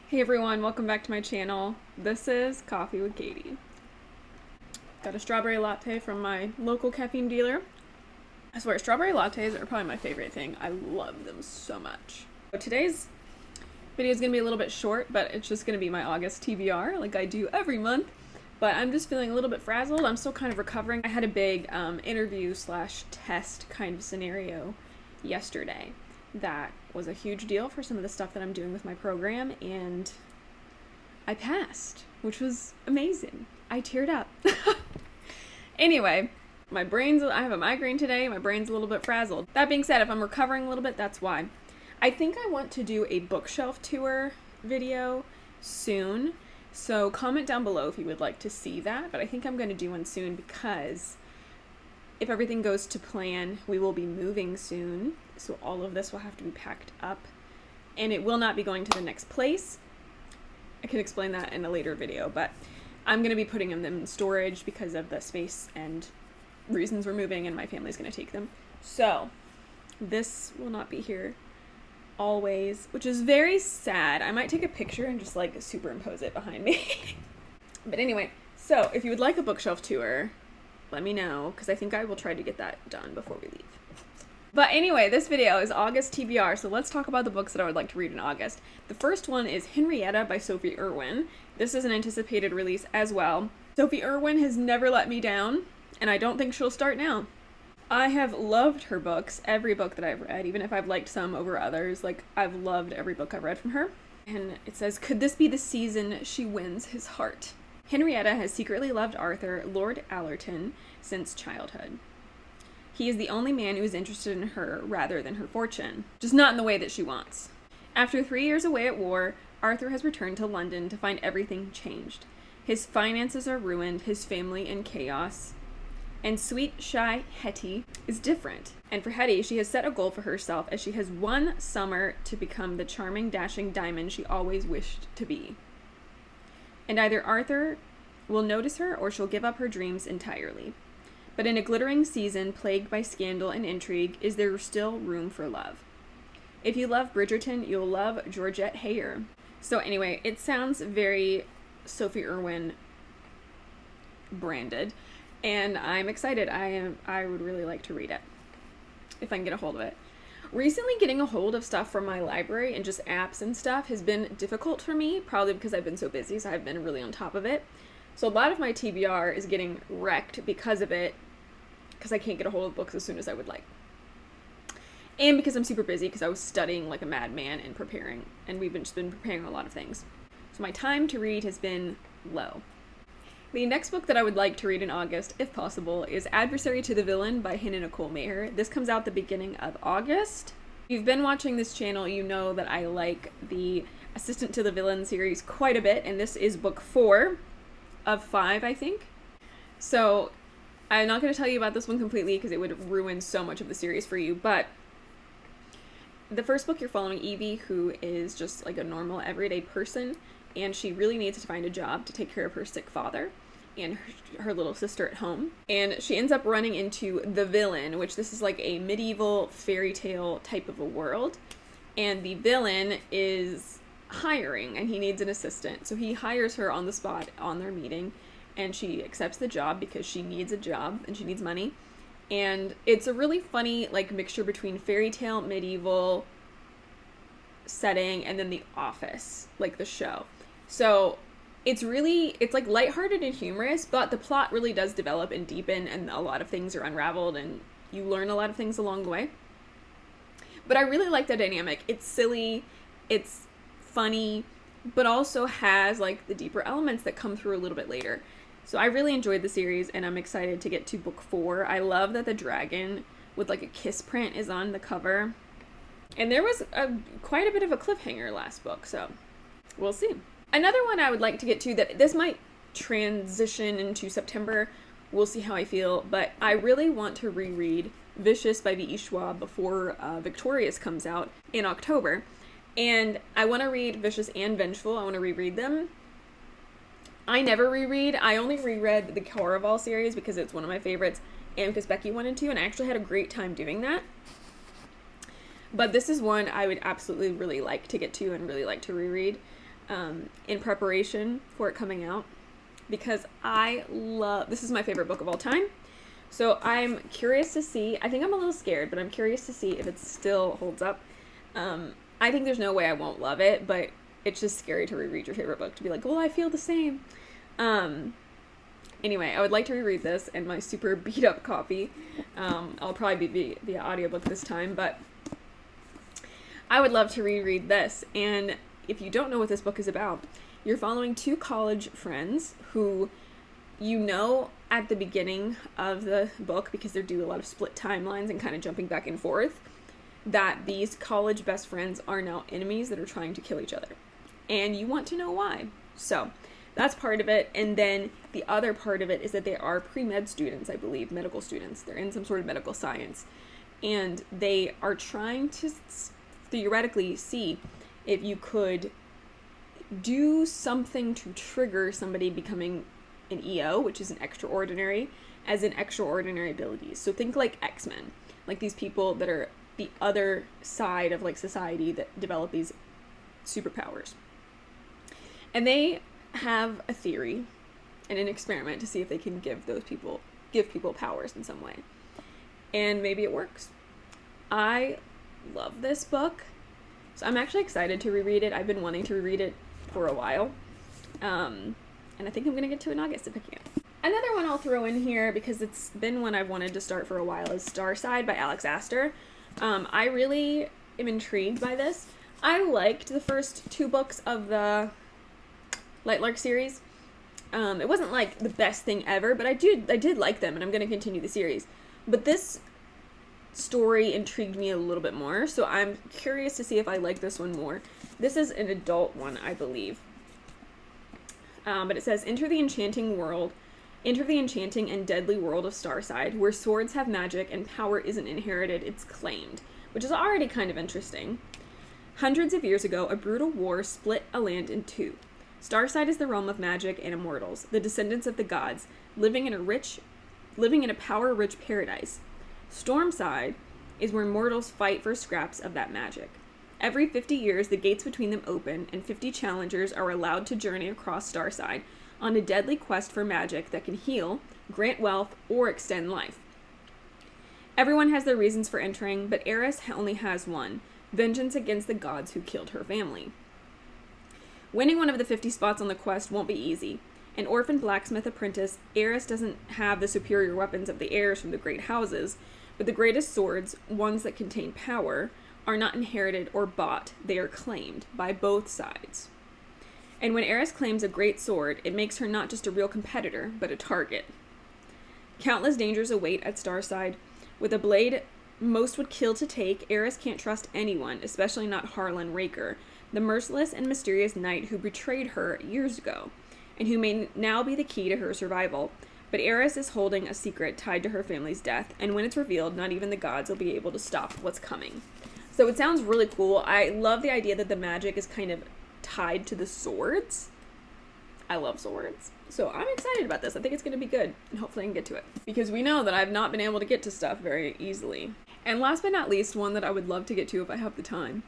Hey everyone, welcome back to my channel. This is Coffee with Katie. Got a strawberry latte from my local caffeine dealer. I swear, strawberry lattes are probably my favorite thing. I love them so much. So today's video is going to be a little bit short, but it's just going to be my August TBR like I do every month. But I'm just feeling a little bit frazzled. I'm still kind of recovering. I had a big interview / test kind of scenario yesterday. That was a huge deal for some of the stuff that I'm doing with my program, and I passed, which was amazing. I teared up. Anyway, I have a migraine today. My brain's a little bit frazzled. That being said, if I'm recovering a little bit, that's why. I think I want to do a bookshelf tour video soon. So comment down below if you would like to see that, but I think I'm going to do one soon because if everything goes to plan, we will be moving soon. So all of this will have to be packed up and it will not be going to the next place. I can explain that in a later video, but I'm going to be putting them in storage because of the space and reasons we're moving, and my family's going to take them. So this will not be here always, which is very sad. I might take a picture and just like superimpose it behind me. But anyway, so if you would like a bookshelf tour, let me know, because I think I will try to get that done before we leave. But anyway, this video is August TBR, so let's talk about the books that I would like to read in August. The first one is Henrietta by Sophie Irwin. This is an anticipated release as well. Sophie Irwin has never let me down, and I don't think she'll start now. I have loved her books, every book that I've read, even if I've liked some over others. Like, I've loved every book I've read from her. And it says, could this be the season she wins his heart? Henrietta has secretly loved Arthur, Lord Allerton, since childhood. He is the only man who is interested in her rather than her fortune, just not in the way that she wants. After 3 years away at war, Arthur has returned to London to find everything changed. His finances are ruined, his family in chaos, and sweet, shy Hetty is different. And for Hetty, she has set a goal for herself as she has one summer to become the charming, dashing diamond she always wished to be. And either Arthur will notice her or she'll give up her dreams entirely. But in a glittering season plagued by scandal and intrigue, is there still room for love? If you love Bridgerton, you'll love Georgette Heyer. So anyway, it sounds very Sophie Irwin branded, and I'm excited. I would really like to read it if I can get a hold of it. Recently, getting a hold of stuff from my library and just apps and stuff has been difficult for me, probably because I've been so busy, so I've been really on top of it. So a lot of my TBR is getting wrecked because of it, because I can't get a hold of books as soon as I would like. And because I'm super busy, because I was studying like a madman and preparing, and we've just been preparing a lot of things. So my time to read has been low. The next book that I would like to read in August, if possible, is Adversary to the Villain by Hannah Nicole Maher. This comes out the beginning of August. If you've been watching this channel, you know that I like the Assistant to the Villain series quite a bit, and this is book 4 of 5, I think. So I'm not going to tell you about this one completely because it would ruin so much of the series for you, but the first book, you're following Evie, who is just like a normal everyday person, and she really needs to find a job to take care of her sick father and her little sister at home. And she ends up running into the villain, which this is like a medieval fairy tale type of a world. And the villain is hiring, and he needs an assistant. So he hires her on the spot on their meeting, and she accepts the job because she needs a job and she needs money. And it's a really funny like mixture between fairy tale, medieval setting, and then The Office, like the show. So it's like lighthearted and humorous, but the plot really does develop and deepen, and a lot of things are unraveled, and you learn a lot of things along the way. But I really like the dynamic. It's silly, it's funny, but also has like the deeper elements that come through a little bit later. So I really enjoyed the series, and I'm excited to get to book 4. I love that the dragon with like a kiss print is on the cover. And there was quite a bit of a cliffhanger last book, so we'll see. Another one I would like to get to, that this might transition into September, we'll see how I feel, but I really want to reread Vicious by V.E. Schwab before Victorious comes out in October. And I want to read Vicious and Vengeful. I want to reread them. I never reread. I only reread the Caraval series because it's one of my favorites, and because Becky wanted to, and I actually had a great time doing that. But this is one I would absolutely really like to get to and really like to reread. in preparation for it coming out, because this is my favorite book of all time. So I'm curious to see, I think I'm a little scared, but I'm curious to see if it still holds up. I think there's no way I won't love it, but it's just scary to reread your favorite book, to be like, well, I feel the same. Anyway, I would like to reread this in my super beat up copy. I'll probably be via audiobook this time, but I would love to reread this. And if you don't know what this book is about, you're following two college friends who you know at the beginning of the book, because they do a lot of split timelines and kind of jumping back and forth, that these college best friends are now enemies that are trying to kill each other. And you want to know why. So that's part of it. And then the other part of it is that they are pre-med students, I believe, medical students. They're in some sort of medical science. And they are trying to theoretically see if you could do something to trigger somebody becoming an EO, which is an extraordinary, as in extraordinary abilities. So think like X-Men, like these people that are the other side of like society that develop these superpowers. And they have a theory and an experiment to see if they can give people powers in some way. And maybe it works. I love this book. So I'm actually excited to reread it. I've been wanting to reread it for a while. And I think I'm going to get to it in August if I can. Another one I'll throw in here, because it's been one I've wanted to start for a while, is Starside by Alex Astor. I really am intrigued by this. I liked the first two books of the Lightlark series. It wasn't like the best thing ever, but I did like them, and I'm going to continue the series. But this story intrigued me a little bit more, so I'm curious to see if I like this one more. This is an adult one, I believe. But it says, enter the enchanting and deadly world of Starside, where swords have magic and power isn't inherited, it's claimed, which is already kind of interesting. Hundreds of years ago, a brutal war split a land in two. Starside is the realm of magic and immortals, the descendants of the gods, living in a power-rich paradise. Stormside is where mortals fight for scraps of that magic. Every 50 years, the gates between them open, and 50 challengers are allowed to journey across Starside on a deadly quest for magic that can heal, grant wealth, or extend life. Everyone has their reasons for entering, but Eris only has one: vengeance against the gods who killed her family. Winning one of the 50 spots on the quest won't be easy. An orphan blacksmith apprentice, Eris doesn't have the superior weapons of the heirs from the great houses, but the greatest swords, ones that contain power, are not inherited or bought, they are claimed by both sides. And when Eris claims a great sword, it makes her not just a real competitor, but a target. Countless dangers await at Starside. With a blade most would kill to take, Eris can't trust anyone, especially not Harlan Raker, the merciless and mysterious knight who betrayed her years ago, and who may now be the key to her survival. But Eris is holding a secret tied to her family's death, and when it's revealed, not even the gods will be able to stop what's coming. So it sounds really cool. I love the idea that the magic is kind of tied to the swords. I love swords. So I'm excited about this. I think it's going to be good, and hopefully I can get to it. Because we know that I've not been able to get to stuff very easily. And last but not least, one that I would love to get to if I have the time,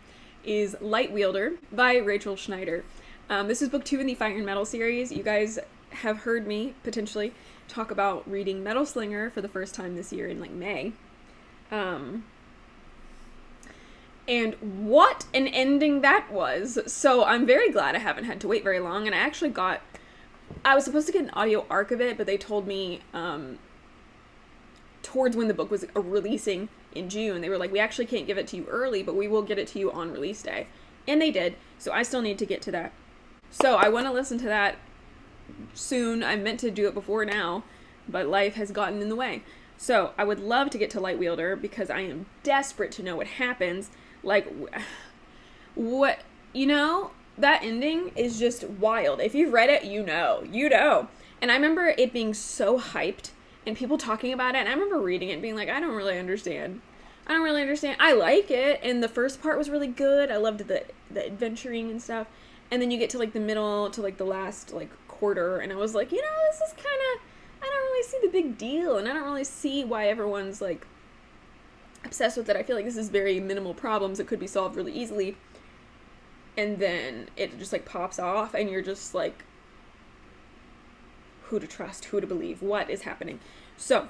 is Light Wielder by Rachel Schneider. This is book 2 in the Fire and Metal series. You guys have heard me, potentially, talk about reading Metal Slinger for the first time this year in, like, May. And what an ending that was. So I'm very glad I haven't had to wait very long. And I was supposed to get an audio arc of it, but they told me towards when the book was releasing in June, they were like, we actually can't give it to you early, but we will get it to you on release day. And they did. So I still need to get to that. So I want to listen to that soon. I meant to do it before now, but life has gotten in the way. So I would love to get to Light Wielder because I am desperate to know what happens. Like, what, that ending is just wild. If you've read it, you know. And I remember it being so hyped and people talking about it. And I remember reading it and being like, I don't really understand. I like it. And the first part was really good. I loved the adventuring and stuff. And then you get to like the middle to like the last like quarter. And I was like, this is kind of, I don't really see the big deal. And I don't really see why everyone's like obsessed with it. I feel like this is very minimal problems that could be solved really easily. and then it just like pops off and you're just like, who to trust, who to believe, what is happening. So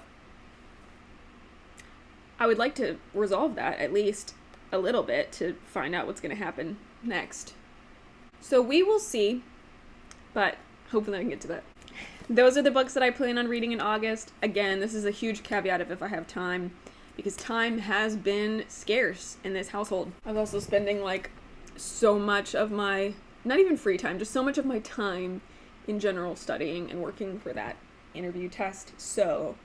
I would like to resolve that at least a little bit to find out what's going to happen next. So we will see, but hopefully I can get to that. Those are the books that I plan on reading in August. Again, this is a huge caveat of if I have time, because time has been scarce in this household. I was also spending like so much of my, not even free time, just so much of my time in general studying and working for that interview test. So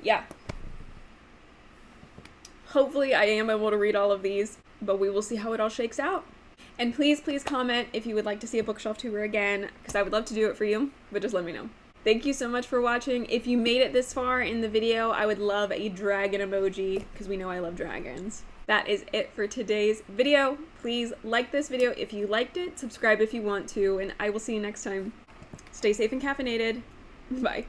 yeah, hopefully I am able to read all of these, but we will see how it all shakes out. And please comment if you would like to see a bookshelf tour again, because I would love to do it for you, but just let me know. Thank you so much for watching. If you made it this far in the video, I would love a dragon emoji, because we know I love dragons. That is it for today's video. Please like this video if you liked it, subscribe if you want to, and I will see you next time. Stay safe and caffeinated. Bye.